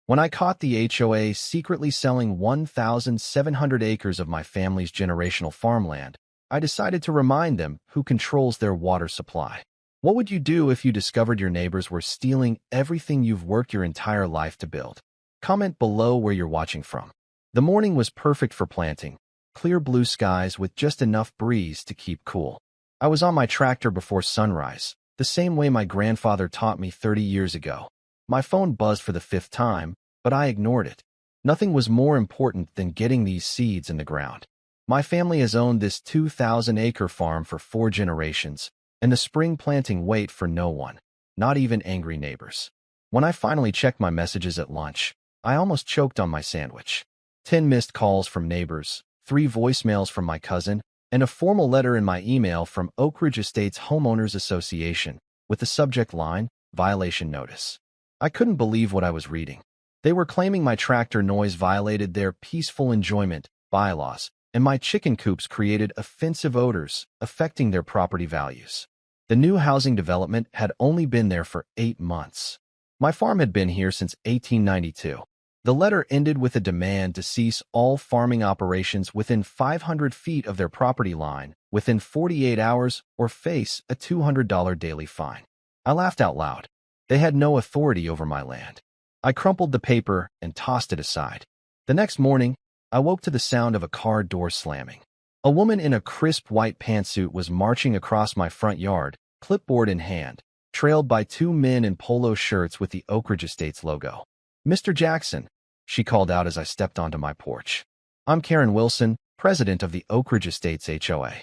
When I caught the HOA secretly selling 1,700 acres of my family's generational farmland, I decided to remind them who controls their water supply. What would you do if you discovered your neighbors were stealing everything you've worked your entire life to build? Comment below where you're watching from. The morning was perfect for planting, clear blue skies with just enough breeze to keep cool. I was on my tractor before sunrise, the same way my grandfather taught me 30 years ago. My phone buzzed for the 5th time, but I ignored it. Nothing was more important than getting these seeds in the ground. My family has owned this 2,000-acre farm for 4 generations, and the spring planting wait for no one, not even angry neighbors. When I finally checked my messages at lunch, I almost choked on my sandwich. 10 missed calls from neighbors, 3 voicemails from my cousin, and a formal letter in my email from Oak Ridge Estates Homeowners Association with the subject line, Violation Notice. I couldn't believe what I was reading. They were claiming my tractor noise violated their peaceful enjoyment bylaws, and my chicken coops created offensive odors affecting their property values. The new housing development had only been there for 8 months. My farm had been here since 1892. The letter ended with a demand to cease all farming operations within 500 feet of their property line within 48 hours or face a $200 daily fine. I laughed out loud. They had no authority over my land. I crumpled the paper and tossed it aside. The next morning, I woke to the sound of a car door slamming. A woman in a crisp white pantsuit was marching across my front yard, clipboard in hand, trailed by 2 men in polo shirts with the Oak Ridge Estates logo. "Mr. Jackson," she called out as I stepped onto my porch. "I'm Karen Wilson, president of the Oak Ridge Estates HOA.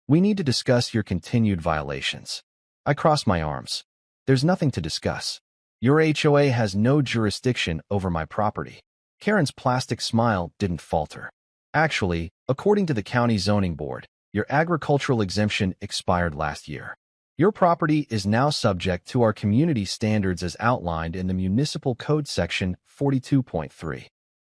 We need to discuss your continued violations." I crossed my arms. "There's nothing to discuss. Your HOA has no jurisdiction over my property." Karen's plastic smile didn't falter. "Actually, according to the county zoning board, your agricultural exemption expired last year. Your property is now subject to our community standards as outlined in the Municipal Code Section 42.3.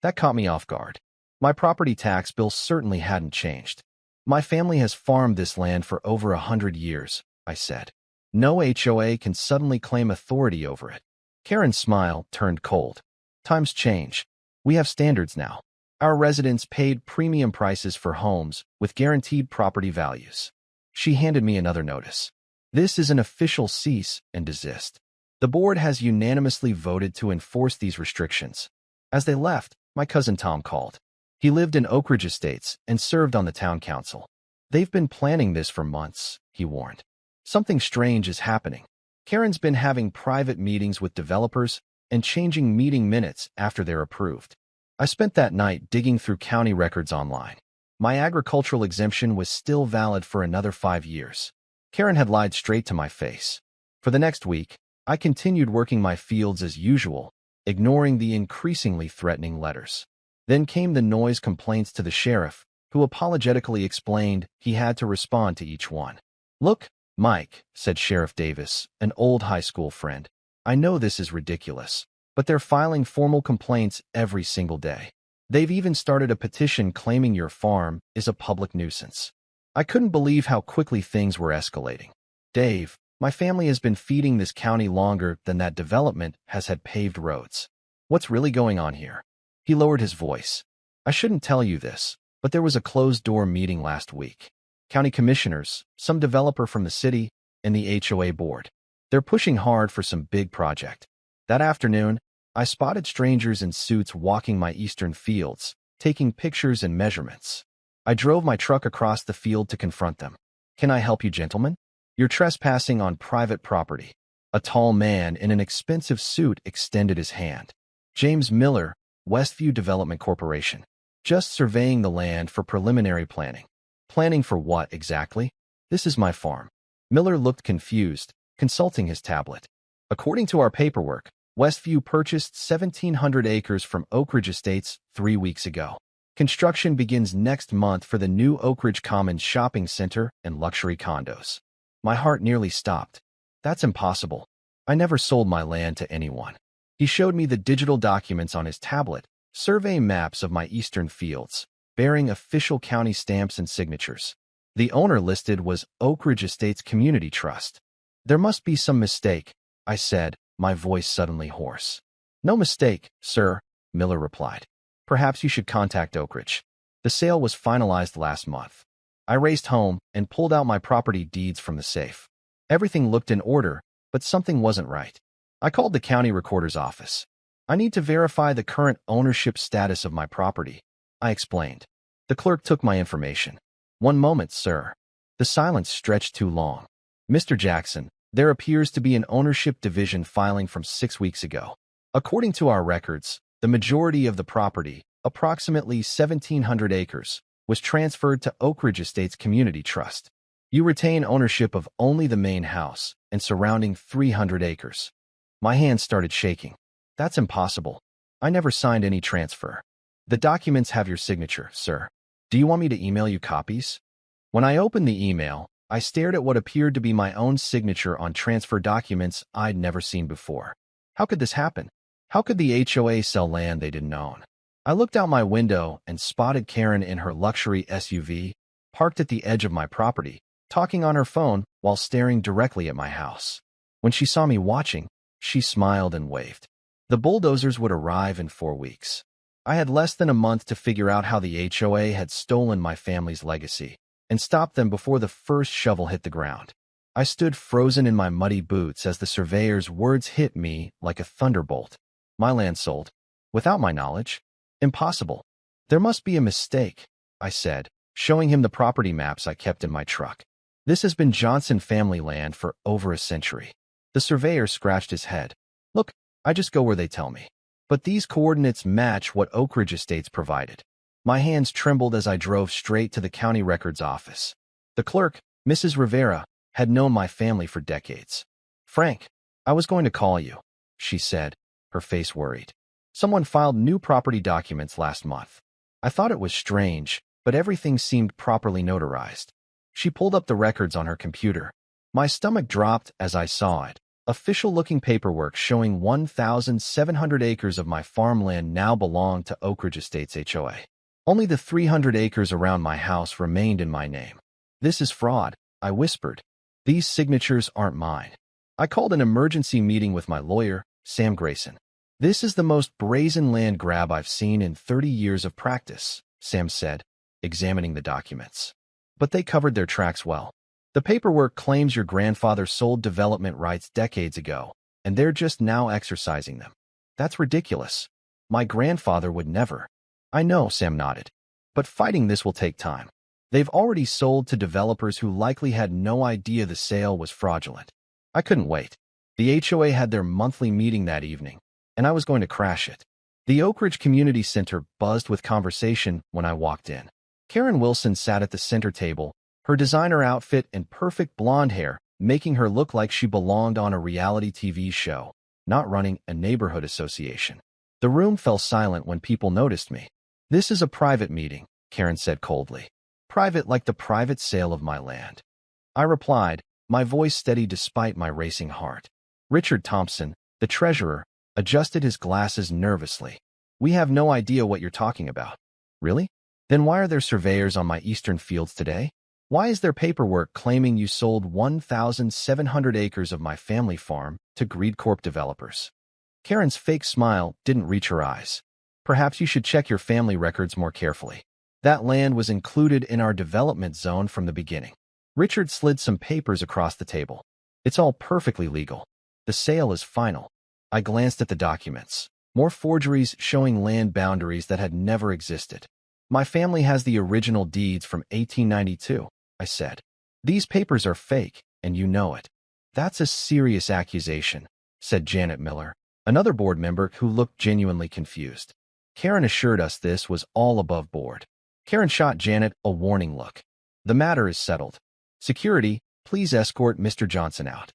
That caught me off guard. My property tax bill certainly hadn't changed. "My family has farmed this land for over 100 years, I said. "No HOA can suddenly claim authority over it." Karen's smile turned cold. "Times change. We have standards now. Our residents paid premium prices for homes with guaranteed property values." She handed me another notice. "This is an official cease and desist. The board has unanimously voted to enforce these restrictions." As they left, my cousin Tom called. He lived in Oak Ridge Estates and served on the town council. "They've been planning this for months," he warned. "Something strange is happening. Karen's been having private meetings with developers and changing meeting minutes after they're approved." I spent that night digging through county records online. My agricultural exemption was still valid for another 5 years. Karen had lied straight to my face. For the next week, I continued working my fields as usual, ignoring the increasingly threatening letters. Then came the noise complaints to the sheriff, who apologetically explained he had to respond to each one. "Look, Mike," said Sheriff Davis, an old high school friend, "I know this is ridiculous, but they're filing formal complaints every single day. They've even started a petition claiming your farm is a public nuisance." I couldn't believe how quickly things were escalating. "Dave, my family has been feeding this county longer than that development has had paved roads. What's really going on here?" He lowered his voice. "I shouldn't tell you this, but there was a closed-door meeting last week. County commissioners, some developer from the city, and the HOA board. They're pushing hard for some big project. That afternoon, I spotted strangers in suits walking my eastern fields, taking pictures and measurements. I drove my truck across the field to confront them. "Can I help you, gentlemen? You're trespassing on private property." A tall man in an expensive suit extended his hand. "James Miller, Westview Development Corporation. Just surveying the land for preliminary planning." "Planning for what exactly?" "This is my farm." Miller looked confused, consulting his tablet. "According to our paperwork, Westview purchased 1,700 acres from Oak Ridge Estates 3 weeks ago. Construction begins next month for the new Oak Ridge Commons shopping center and luxury condos." My heart nearly stopped. "That's impossible. I never sold my land to anyone." He showed me the digital documents on his tablet, survey maps of my eastern fields, bearing official county stamps and signatures. The owner listed was Oak Ridge Estates Community Trust. "There must be some mistake," I said, my voice suddenly hoarse. No mistake, sir, Miller replied. Perhaps you should contact Oak Ridge. The sale was finalized last month. I raced home and pulled out my property deeds from the safe. Everything looked in order, but something wasn't right. I called the county recorder's office. I need to verify the current ownership status of my property, I explained. The clerk took my information. One moment, sir. The silence stretched too long. Mr. Jackson, there appears to be an ownership division filing from 6 weeks ago. According to our records, the majority of the property, approximately 1,700 acres, was transferred to Oak Ridge Estates Community Trust. You retain ownership of only the main house and surrounding 300 acres. My hands started shaking. That's impossible. I never signed any transfer. The documents have your signature, sir. Do you want me to email you copies? When I opened the email, I stared at what appeared to be my own signature on transfer documents I'd never seen before. How could this happen? How could the HOA sell land they didn't own? I looked out my window and spotted Karen in her luxury SUV, parked at the edge of my property, talking on her phone while staring directly at my house. When she saw me watching, she smiled and waved. The bulldozers would arrive in 4 weeks. I had less than a month to figure out how the HOA had stolen my family's legacy and stop them before the first shovel hit the ground. I stood frozen in my muddy boots as the surveyor's words hit me like a thunderbolt. My land sold. Without my knowledge? Impossible. There must be a mistake, I said, showing him the property maps I kept in my truck. This has been Johnson family land for over a century. The surveyor scratched his head. Look, I just go where they tell me. But these coordinates match what Oak Ridge Estates provided. My hands trembled as I drove straight to the county records office. The clerk, Mrs. Rivera, had known my family for decades. Frank, I was going to call you, she said, her face worried. Someone filed new property documents last month. I thought it was strange, but everything seemed properly notarized. She pulled up the records on her computer. My stomach dropped as I saw it. Official-looking paperwork showing 1,700 acres of my farmland now belonged to Oak Ridge Estates HOA. Only the 300 acres around my house remained in my name. This is fraud, I whispered. These signatures aren't mine. I called an emergency meeting with my lawyer, Sam Grayson. This is the most brazen land grab I've seen in 30 years of practice, Sam said, examining the documents. But they covered their tracks well. The paperwork claims your grandfather sold development rights decades ago, and they're just now exercising them. That's ridiculous. My grandfather would never. I know, Sam nodded. But fighting this will take time. They've already sold to developers who likely had no idea the sale was fraudulent. I couldn't wait. The HOA had their monthly meeting that evening, and I was going to crash it. The Oak Ridge Community Center buzzed with conversation when I walked in. Karen Wilson sat at the center table, her designer outfit and perfect blonde hair making her look like she belonged on a reality TV show, not running a neighborhood association. The room fell silent when people noticed me. This is a private meeting, Karen said coldly. Private like the private sale of my land. I replied, my voice steady despite my racing heart. Richard Thompson, the treasurer, adjusted his glasses nervously. We have no idea what you're talking about. Really? Then why are there surveyors on my eastern fields today? Why is there paperwork claiming you sold 1,700 acres of my family farm to Greed Corp developers? Karen's fake smile didn't reach her eyes. Perhaps you should check your family records more carefully. That land was included in our development zone from the beginning. Richard slid some papers across the table. It's all perfectly legal. The sale is final. I glanced at the documents. More forgeries showing land boundaries that had never existed. My family has the original deeds from 1892, I said. These papers are fake, and you know it. That's a serious accusation, said Janet Miller, another board member who looked genuinely confused. Karen assured us this was all above board. Karen shot Janet a warning look. The matter is settled. Security, please escort Mr. Johnson out.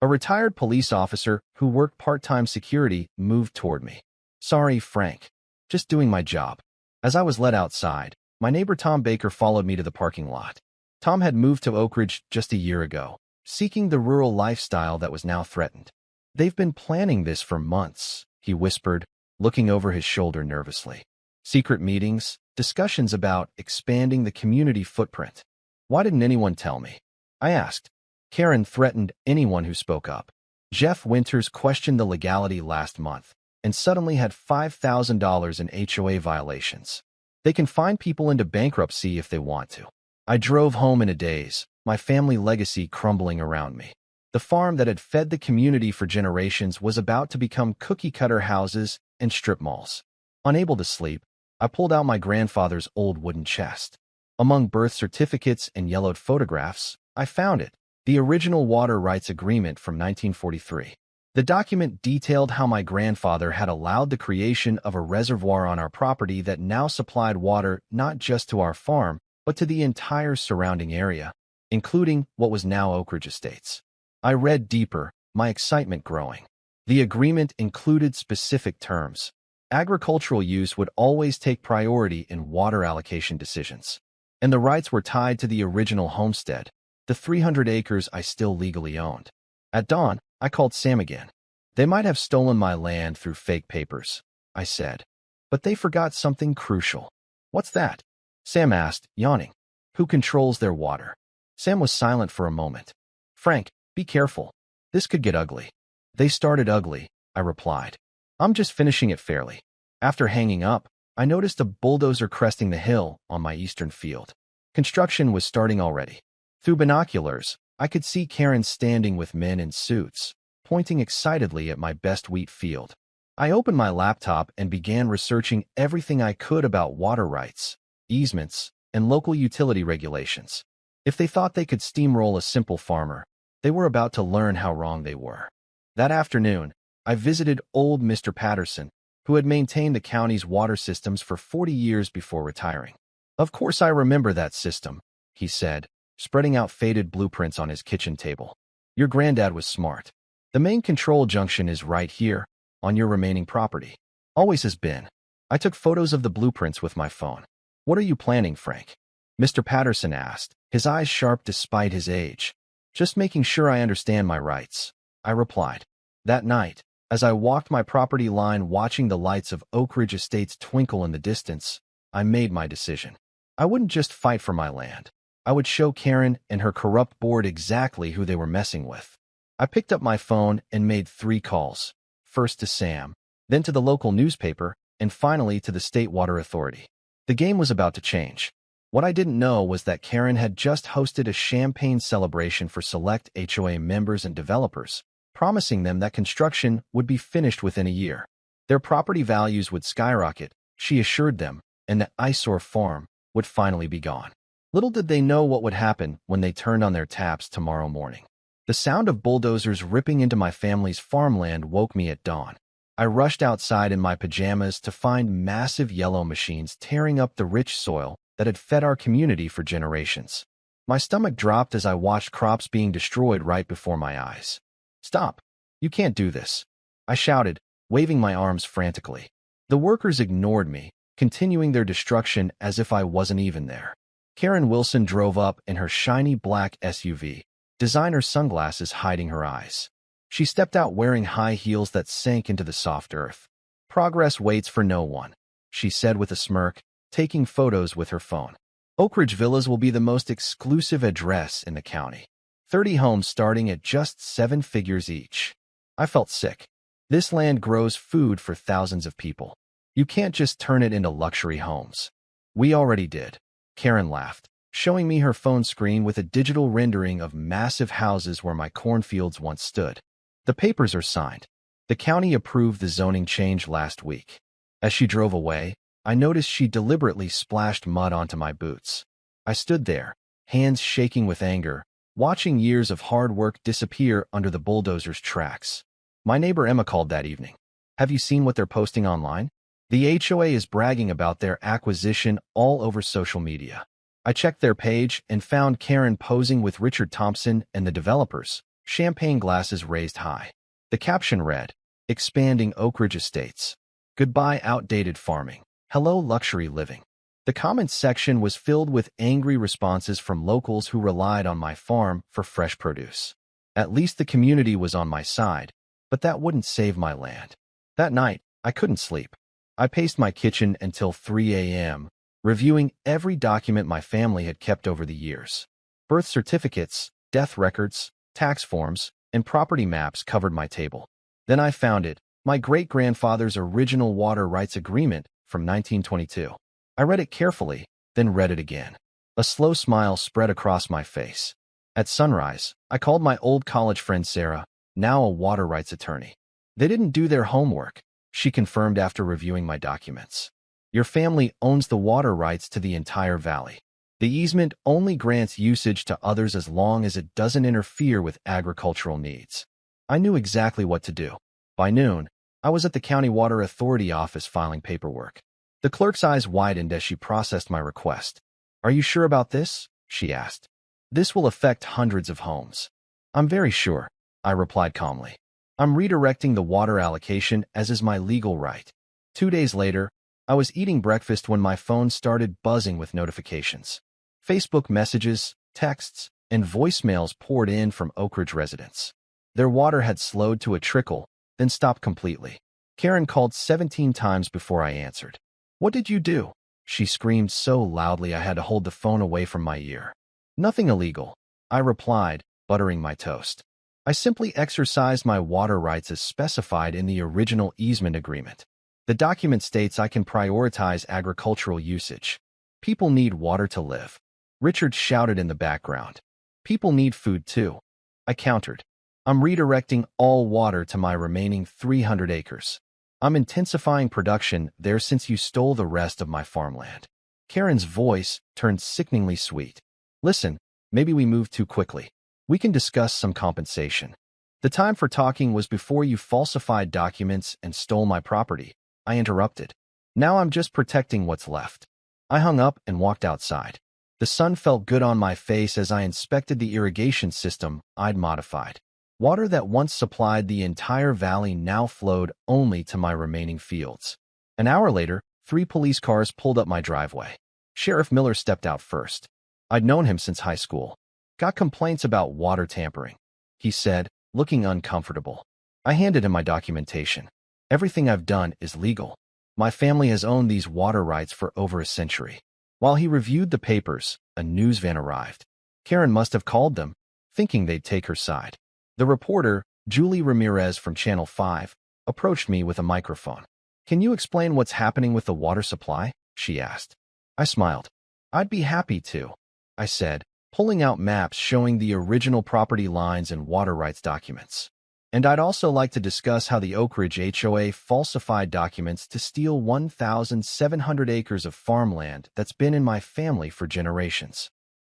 A retired police officer who worked part-time security moved toward me. Sorry, Frank. Just doing my job. As I was led outside, my neighbor Tom Baker followed me to the parking lot. Tom had moved to Oak Ridge just a year ago, seeking the rural lifestyle that was now threatened. They've been planning this for months, he whispered, looking over his shoulder nervously. Secret meetings, discussions about expanding the community footprint. Why didn't anyone tell me? I asked. Karen threatened anyone who spoke up. Jeff Winters questioned the legality last month. and suddenly had $5,000 in HOA violations. They can fine people into bankruptcy if they want to. I drove home in a daze, my family legacy crumbling around me. The farm that had fed the community for generations was about to become cookie-cutter houses and strip malls. Unable to sleep, I pulled out my grandfather's old wooden chest. Among birth certificates and yellowed photographs, I found it, the original water rights agreement from 1943. The document detailed how my grandfather had allowed the creation of a reservoir on our property that now supplied water not just to our farm, but to the entire surrounding area, including what was now Oak Ridge Estates. I read deeper, my excitement growing. The agreement included specific terms. Agricultural use would always take priority in water allocation decisions. And the rights were tied to the original homestead, the 300 acres I still legally owned. At dawn, I called Sam again. They might have stolen my land through fake papers, I said. But they forgot something crucial. What's that? Sam asked, yawning. Who controls their water? Sam was silent for a moment. Frank, be careful. This could get ugly. They started ugly, I replied. I'm just finishing it fairly. After hanging up, I noticed a bulldozer cresting the hill on my eastern field. Construction was starting already. Through binoculars, I could see Karen standing with men in suits, pointing excitedly at my best wheat field. I opened my laptop and began researching everything I could about water rights, easements, and local utility regulations. If they thought they could steamroll a simple farmer, they were about to learn how wrong they were. That afternoon, I visited old Mr. Patterson, who had maintained the county's water systems for 40 years before retiring. Of course I remember that system, he said, spreading out faded blueprints on his kitchen table. Your granddad was smart. The main control junction is right here, on your remaining property. Always has been. I took photos of the blueprints with my phone. What are you planning, Frank? Mr. Patterson asked, his eyes sharp despite his age. Just making sure I understand my rights, I replied. That night, as I walked my property line watching the lights of Oak Ridge Estates twinkle in the distance, I made my decision. I wouldn't just fight for my land. I would show Karen and her corrupt board exactly who they were messing with. I picked up my phone and made 3 calls, first to Sam, then to the local newspaper, and finally to the State Water Authority. The game was about to change. What I didn't know was that Karen had just hosted a champagne celebration for select HOA members and developers, promising them that construction would be finished within a year. Their property values would skyrocket, she assured them, and the eyesore farm would finally be gone. Little did they know what would happen when they turned on their taps tomorrow morning. The sound of bulldozers ripping into my family's farmland woke me at dawn. I rushed outside in my pajamas to find massive yellow machines tearing up the rich soil that had fed our community for generations. My stomach dropped as I watched crops being destroyed right before my eyes. Stop! You can't do this, I shouted, waving my arms frantically. The workers ignored me, continuing their destruction as if I wasn't even there. Karen Wilson drove up in her shiny black SUV, designer sunglasses hiding her eyes. She stepped out wearing high heels that sank into the soft earth. Progress waits for no one, she said with a smirk, taking photos with her phone. Oak Ridge Villas will be the most exclusive address in the county. 30 homes starting at just 7 figures each. I felt sick. This land grows food for thousands of people. You can't just turn it into luxury homes. We already did. Karen laughed, showing me her phone screen with a digital rendering of massive houses where my cornfields once stood. The papers are signed. The county approved the zoning change last week. As she drove away, I noticed she deliberately splashed mud onto my boots. I stood there, hands shaking with anger, watching years of hard work disappear under the bulldozer's tracks. My neighbor Emma called that evening. Have you seen what they're posting online? The HOA is bragging about their acquisition all over social media. I checked their page and found Karen posing with Richard Thompson and the developers, champagne glasses raised high. The caption read, "Expanding Oak Ridge Estates. Goodbye outdated farming. Hello luxury living." The comments section was filled with angry responses from locals who relied on my farm for fresh produce. At least the community was on my side, but that wouldn't save my land. That night, I couldn't sleep. I paced my kitchen until 3 a.m., reviewing every document my family had kept over the years. Birth certificates, death records, tax forms, and property maps covered my table. Then I found it, My great-grandfather's original water rights agreement from 1922. I read it carefully, then read it again. A slow smile spread across my face. At sunrise, I called my old college friend Sarah, now a water rights attorney. They didn't do their homework, she confirmed after reviewing my documents. Your family owns the water rights to the entire valley. The easement only grants usage to others as long as it doesn't interfere with agricultural needs. I knew exactly what to do. By noon, I was at the County Water Authority office filing paperwork. The clerk's eyes widened as she processed my request. Are you sure about this? She asked. This will affect hundreds of homes. I'm very sure, I replied calmly. I'm redirecting the water allocation as is my legal right. 2 days later, I was eating breakfast when my phone started buzzing with notifications. Facebook messages, texts, and voicemails poured in from Oak Ridge residents. Their water had slowed to a trickle, then stopped completely. Karen called 17 times before I answered. What did you do? She screamed so loudly I had to hold the phone away from my ear. Nothing illegal, I replied, buttering my toast. I simply exercised my water rights as specified in the original easement agreement. The document states I can prioritize agricultural usage. People need water to live. Richard shouted in the background. People need food too. I countered. I'm redirecting all water to my remaining 300 acres. I'm intensifying production there since you stole the rest of my farmland. Karen's voice turned sickeningly sweet. Listen, maybe we moved too quickly. We can discuss some compensation. The time for talking was before you falsified documents and stole my property. I interrupted. Now I'm just protecting what's left. I hung up and walked outside. The sun felt good on my face as I inspected the irrigation system I'd modified. Water that once supplied the entire valley now flowed only to my remaining fields. An hour later, 3 police cars pulled up my driveway. Sheriff Miller stepped out first. I'd known him since high school. Got complaints about water tampering, he said, looking uncomfortable. I handed him my documentation. Everything I've done is legal. My family has owned these water rights for over a century. While he reviewed the papers, a news van arrived. Karen must have called them, thinking they'd take her side. The reporter, Julie Ramirez from Channel 5, approached me with a microphone. Can you explain what's happening with the water supply? She asked. I smiled. I'd be happy to, I said, pulling out maps showing the original property lines and water rights documents. And I'd also like to discuss how the Oak Ridge HOA falsified documents to steal 1,700 acres of farmland that's been in my family for generations.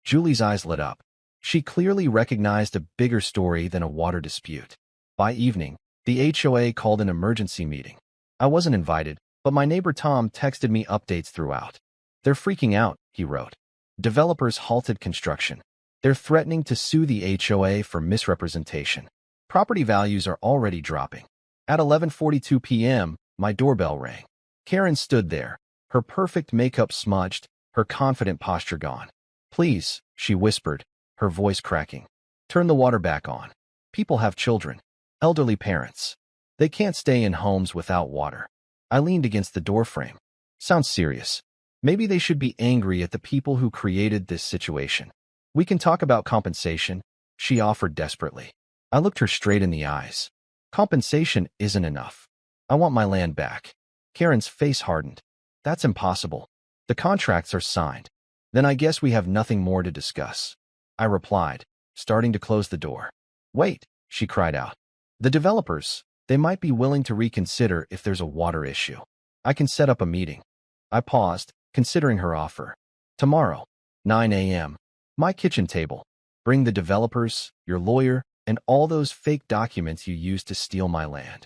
Julie's eyes lit up. She clearly recognized a bigger story than a water dispute. By evening, the HOA called an emergency meeting. I wasn't invited, but my neighbor Tom texted me updates throughout. They're freaking out, he wrote. Developers halted construction. They're threatening to sue the HOA for misrepresentation. Property values are already dropping. At 11:42 p.m., my doorbell rang. Karen stood there, her perfect makeup smudged, her confident posture gone. Please, she whispered, her voice cracking. Turn the water back on. People have children, elderly parents. They can't stay in homes without water. I leaned against the doorframe. Sounds serious. Maybe they should be angry at the people who created this situation. We can talk about compensation, she offered desperately. I looked her straight in the eyes. Compensation isn't enough. I want my land back. Karen's face hardened. That's impossible. The contracts are signed. Then I guess we have nothing more to discuss. I replied, starting to close the door. Wait, she cried out. The developers, they might be willing to reconsider if there's a water issue. I can set up a meeting. I paused, considering her offer. Tomorrow, 9 a.m. My kitchen table. Bring the developers, your lawyer, and all those fake documents you used to steal my land.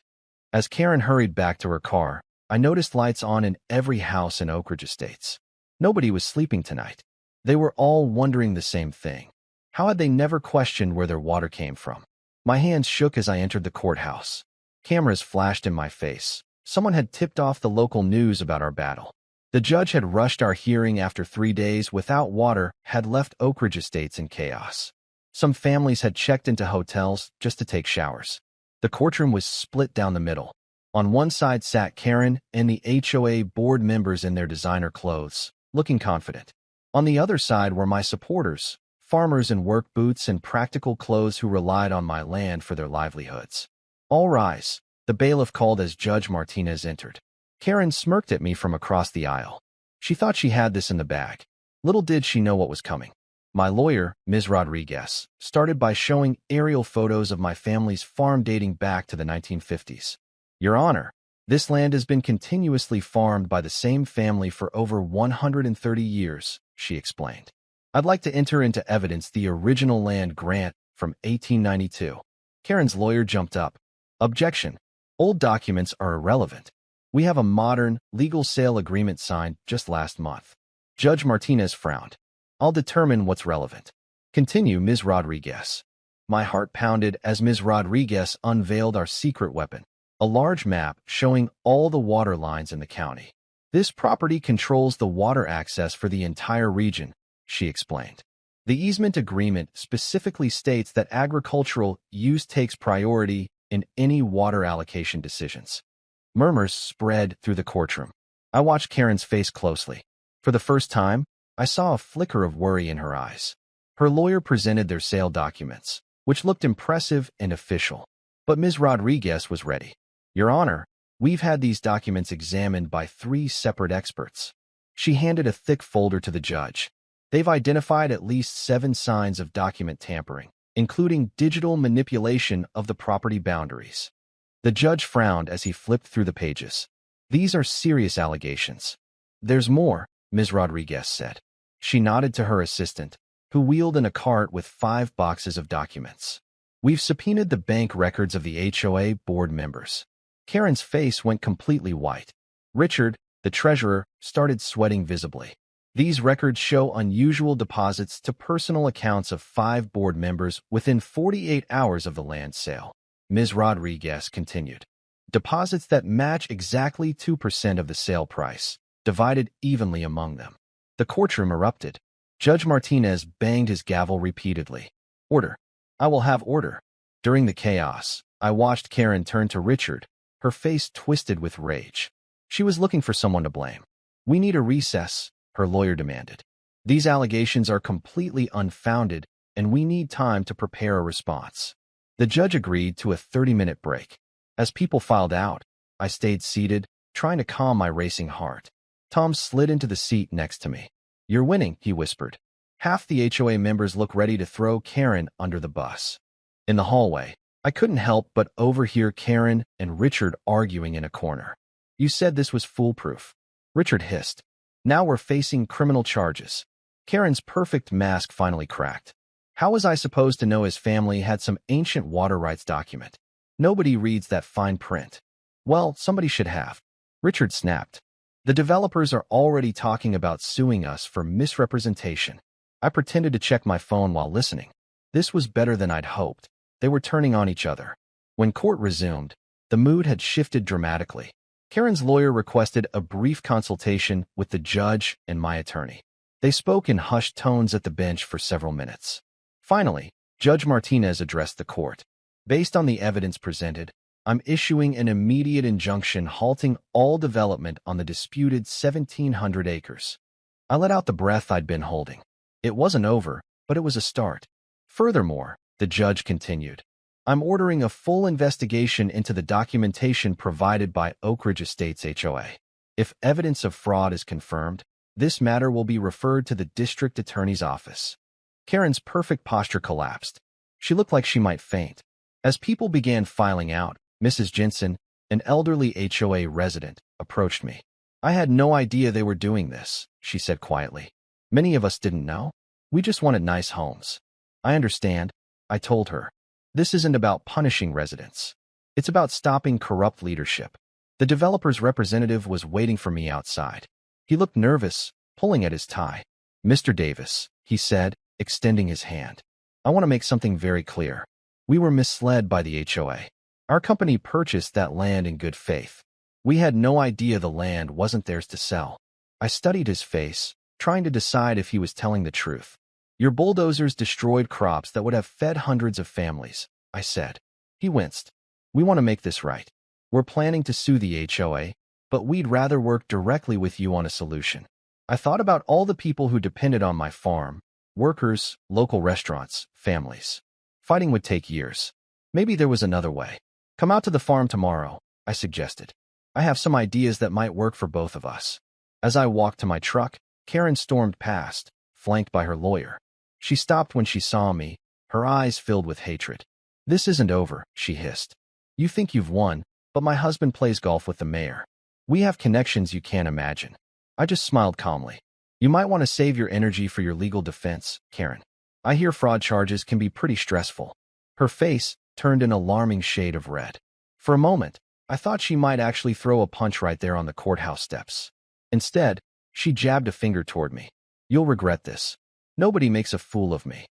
As Karen hurried back to her car, I noticed lights on in every house in Oak Ridge Estates. Nobody was sleeping tonight. They were all wondering the same thing. How had they never questioned where their water came from? My hands shook as I entered the courthouse. Cameras flashed in my face. Someone had tipped off the local news about our battle. The judge had rushed our hearing after 3 days without water, had left Oak Ridge Estates in chaos. Some families had checked into hotels just to take showers. The courtroom was split down the middle. On one side sat Karen and the HOA board members in their designer clothes, looking confident. On the other side were my supporters, farmers in work boots and practical clothes who relied on my land for their livelihoods. All rise. The bailiff called as Judge Martinez entered. Karen smirked at me from across the aisle. She thought she had this in the bag. Little did she know what was coming. My lawyer, Ms. Rodriguez, started by showing aerial photos of my family's farm dating back to the 1950s. Your Honor, this land has been continuously farmed by the same family for over 130 years, she explained. I'd like to enter into evidence the original land grant from 1892. Karen's lawyer jumped up. Objection. Old documents are irrelevant. We have a modern, legal sale agreement signed just last month. Judge Martinez frowned. I'll determine what's relevant. Continue, Ms. Rodriguez. My heart pounded as Ms. Rodriguez unveiled our secret weapon, a large map showing all the water lines in the county. This property controls the water access for the entire region, she explained. The easement agreement specifically states that agricultural use takes priority in any water allocation decisions. Murmurs spread through the courtroom. I watched Karen's face closely. For the first time, I saw a flicker of worry in her eyes. Her lawyer presented their sale documents, which looked impressive and official. But Ms. Rodriguez was ready. Your Honor, we've had these documents examined by 3 separate experts. She handed a thick folder to the judge. They've identified at least 7 signs of document tampering, including digital manipulation of the property boundaries. The judge frowned as he flipped through the pages. These are serious allegations. There's more, Ms. Rodriguez said. She nodded to her assistant, who wheeled in a cart with 5 boxes of documents. We've subpoenaed the bank records of the HOA board members. Karen's face went completely white. Richard, the treasurer, started sweating visibly. These records show unusual deposits to personal accounts of 5 board members within 48 hours of the land sale. Ms. Rodriguez continued. Deposits that match exactly 2% of the sale price, divided evenly among them. The courtroom erupted. Judge Martinez banged his gavel repeatedly. Order. I will have order. During the chaos, I watched Karen turn to Richard, her face twisted with rage. She was looking for someone to blame. We need a recess, her lawyer demanded. These allegations are completely unfounded, and we need time to prepare a response. The judge agreed to a 30-minute break. As people filed out, I stayed seated, trying to calm my racing heart. Tom slid into the seat next to me. You're winning, he whispered. Half the HOA members look ready to throw Karen under the bus. In the hallway, I couldn't help but overhear Karen and Richard arguing in a corner. You said this was foolproof. Richard hissed. Now we're facing criminal charges. Karen's perfect mask finally cracked. How was I supposed to know his family had some ancient water rights document? Nobody reads that fine print. Well, somebody should have. Richard snapped. The developers are already talking about suing us for misrepresentation. I pretended to check my phone while listening. This was better than I'd hoped. They were turning on each other. When court resumed, the mood had shifted dramatically. Karen's lawyer requested a brief consultation with the judge and my attorney. They spoke in hushed tones at the bench for several minutes. Finally, Judge Martinez addressed the court. Based on the evidence presented, I'm issuing an immediate injunction halting all development on the disputed 1,700 acres. I let out the breath I'd been holding. It wasn't over, but it was a start. Furthermore, the judge continued, I'm ordering a full investigation into the documentation provided by Oak Ridge Estates HOA. If evidence of fraud is confirmed, this matter will be referred to the district attorney's office. Karen's perfect posture collapsed. She looked like she might faint. As people began filing out, Mrs. Jensen, an elderly HOA resident, approached me. I had no idea they were doing this, she said quietly. Many of us didn't know. We just wanted nice homes. I understand, I told her. This isn't about punishing residents. It's about stopping corrupt leadership. The developer's representative was waiting for me outside. He looked nervous, pulling at his tie. Mr. Davis, he said, extending his hand. I want to make something very clear. We were misled by the HOA. Our company purchased that land in good faith. We had no idea the land wasn't theirs to sell. I studied his face, trying to decide if he was telling the truth. Your bulldozers destroyed crops that would have fed hundreds of families, I said. He winced. We want to make this right. We're planning to sue the HOA, but we'd rather work directly with you on a solution. I thought about all the people who depended on my farm, workers, local restaurants, families. Fighting would take years. Maybe there was another way. Come out to the farm tomorrow, I suggested. I have some ideas that might work for both of us. As I walked to my truck, Karen stormed past, flanked by her lawyer. She stopped when she saw me, her eyes filled with hatred. "This isn't over," she hissed. "You think you've won, but my husband plays golf with the mayor. We have connections you can't imagine." I just smiled calmly. "You might want to save your energy for your legal defense, Karen. I hear fraud charges can be pretty stressful." Her face turned an alarming shade of red. For a moment, I thought she might actually throw a punch right there on the courthouse steps. Instead, she jabbed a finger toward me. "You'll regret this. Nobody makes a fool of me."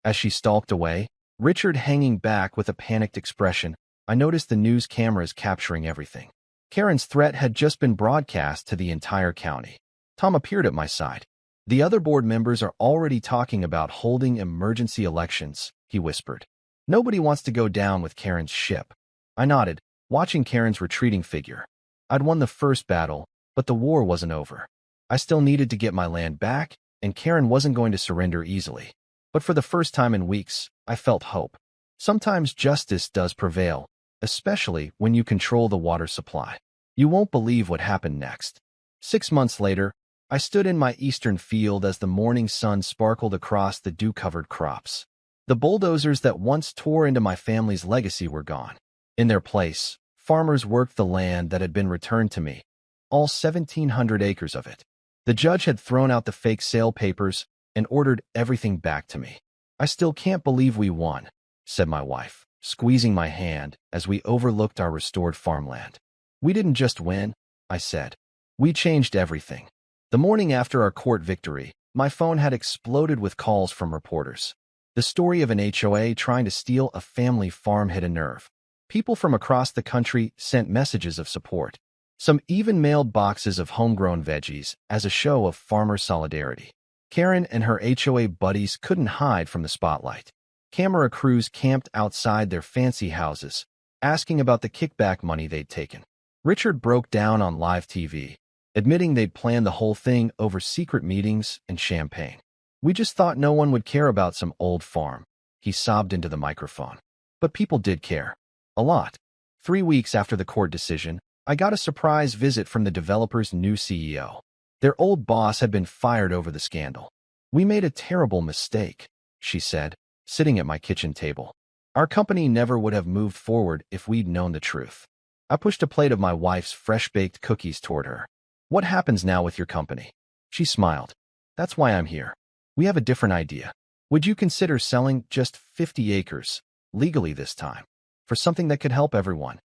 As she stalked away, Richard hanging back with a panicked expression, I noticed the news cameras capturing everything. Karen's threat had just been broadcast to the entire county. Tom appeared at my side. "The other board members are already talking about holding emergency elections," he whispered. "Nobody wants to go down with Karen's ship." I nodded, watching Karen's retreating figure. I'd won the first battle, but the war wasn't over. I still needed to get my land back, and Karen wasn't going to surrender easily. But for the first time in weeks, I felt hope. Sometimes justice does prevail, especially when you control the water supply. You won't believe what happened next. 6 months later, I stood in my eastern field as the morning sun sparkled across the dew-covered crops. The bulldozers that once tore into my family's legacy were gone. In their place, farmers worked the land that had been returned to me, all 1,700 acres of it. The judge had thrown out the fake sale papers and ordered everything back to me. "I still can't believe we won," said my wife, squeezing my hand as we overlooked our restored farmland. "We didn't just win," I said. "We changed everything." The morning after our court victory, my phone had exploded with calls from reporters. The story of an HOA trying to steal a family farm hit a nerve. People from across the country sent messages of support. Some even mailed boxes of homegrown veggies as a show of farmer solidarity. Karen and her HOA buddies couldn't hide from the spotlight. Camera crews camped outside their fancy houses, asking about the kickback money they'd taken. Richard broke down on live TV, admitting they'd planned the whole thing over secret meetings and champagne. "We just thought no one would care about some old farm," he sobbed into the microphone. But people did care. A lot. 3 weeks after the court decision, I got a surprise visit from the developer's new CEO. Their old boss had been fired over the scandal. "We made a terrible mistake," she said, sitting at my kitchen table. "Our company never would have moved forward if we'd known the truth." I pushed a plate of my wife's fresh-baked cookies toward her. "What happens now with your company?" She smiled. "That's why I'm here. We have a different idea. Would you consider selling just 50 acres, legally this time, for something that could help everyone?"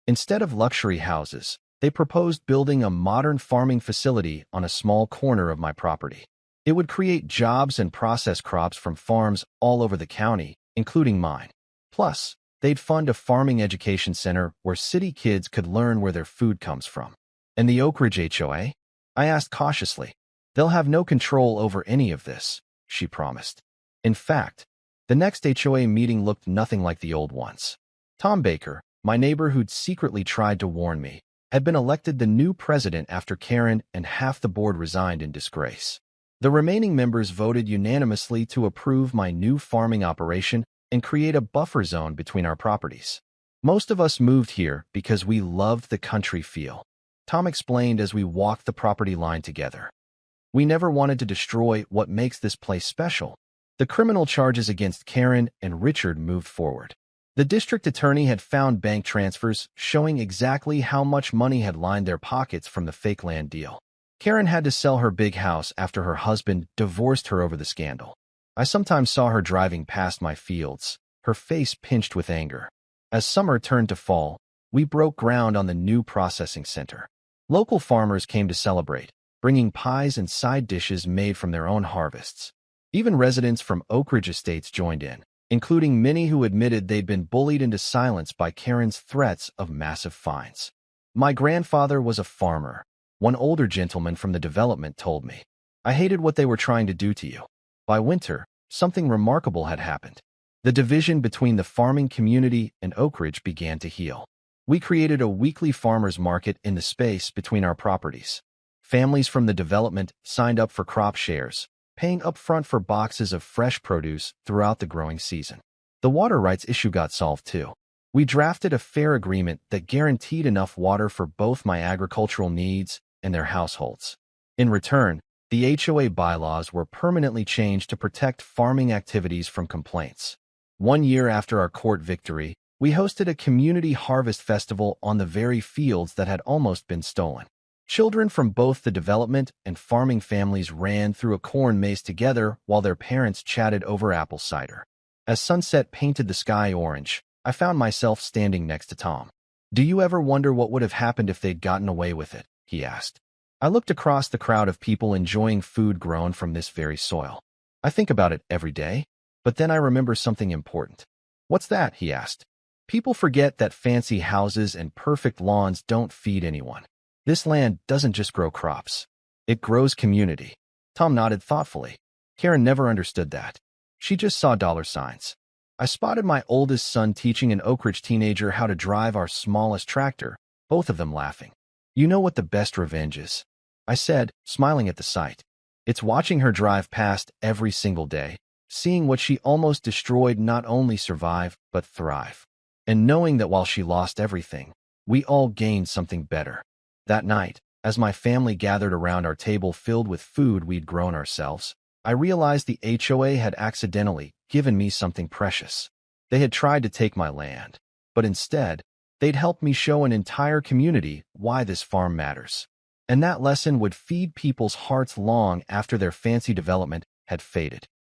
Instead of luxury houses, they proposed building a modern farming facility on a small corner of my property. It would create jobs and process crops from farms all over the county, including mine. Plus, they'd fund a farming education center where city kids could learn where their food comes from. "And the Oak Ridge HOA?" I asked cautiously. "They'll have no control over any of this," she promised. In fact, the next HOA meeting looked nothing like the old ones. Tom Baker, my neighbor who'd secretly tried to warn me, had been elected the new president after Karen and half the board resigned in disgrace. The remaining members voted unanimously to approve my new farming operation and create a buffer zone between our properties. "Most of us moved here because we loved the country feel," Tom explained as we walked the property line together. "We never wanted to destroy what makes this place special." The criminal charges against Karen and Richard moved forward. The district attorney had found bank transfers showing exactly how much money had lined their pockets from the fake land deal. Karen had to sell her big house after her husband divorced her over the scandal. I sometimes saw her driving past my fields, her face pinched with anger. As summer turned to fall, we broke ground on the new processing center. Local farmers came to celebrate, bringing pies and side dishes made from their own harvests. Even residents from Oak Ridge Estates joined in, including many who admitted they'd been bullied into silence by Karen's threats of massive fines. "My grandfather was a farmer," one older gentleman from the development told me. "I hated what they were trying to do to you." By winter, something remarkable had happened. The division between the farming community and Oak Ridge began to heal. We created a weekly farmers market in the space between our properties. Families from the development signed up for crop shares, paying upfront for boxes of fresh produce throughout the growing season. The water rights issue got solved too. We drafted a fair agreement that guaranteed enough water for both my agricultural needs and their households. In return, the HOA bylaws were permanently changed to protect farming activities from complaints. 1 year after our court victory, we hosted a community harvest festival on the very fields that had almost been stolen. Children from both the development and farming families ran through a corn maze together while their parents chatted over apple cider. As sunset painted the sky orange, I found myself standing next to Tom. "Do you ever wonder what would have happened if they'd gotten away with it?" he asked. I looked across the crowd of people enjoying food grown from this very soil. "I think about it every day, but then I remember something important." "What's that?" he asked. "People forget that fancy houses and perfect lawns don't feed anyone. This land doesn't just grow crops. It grows community." Tom nodded thoughtfully. Karen never understood that. She just saw dollar signs. I spotted my oldest son teaching an Oak Ridge teenager how to drive our smallest tractor, both of them laughing. "You know what the best revenge is?" I said, smiling at the sight. "It's watching her drive past every single day, seeing what she almost destroyed not only survive, but thrive. And knowing that while she lost everything, we all gained something better." That night, as my family gathered around our table filled with food we'd grown ourselves, I realized the HOA had accidentally given me something precious. They had tried to take my land, but instead, they'd helped me show an entire community why this farm matters. And that lesson would feed people's hearts long after their fancy development had faded.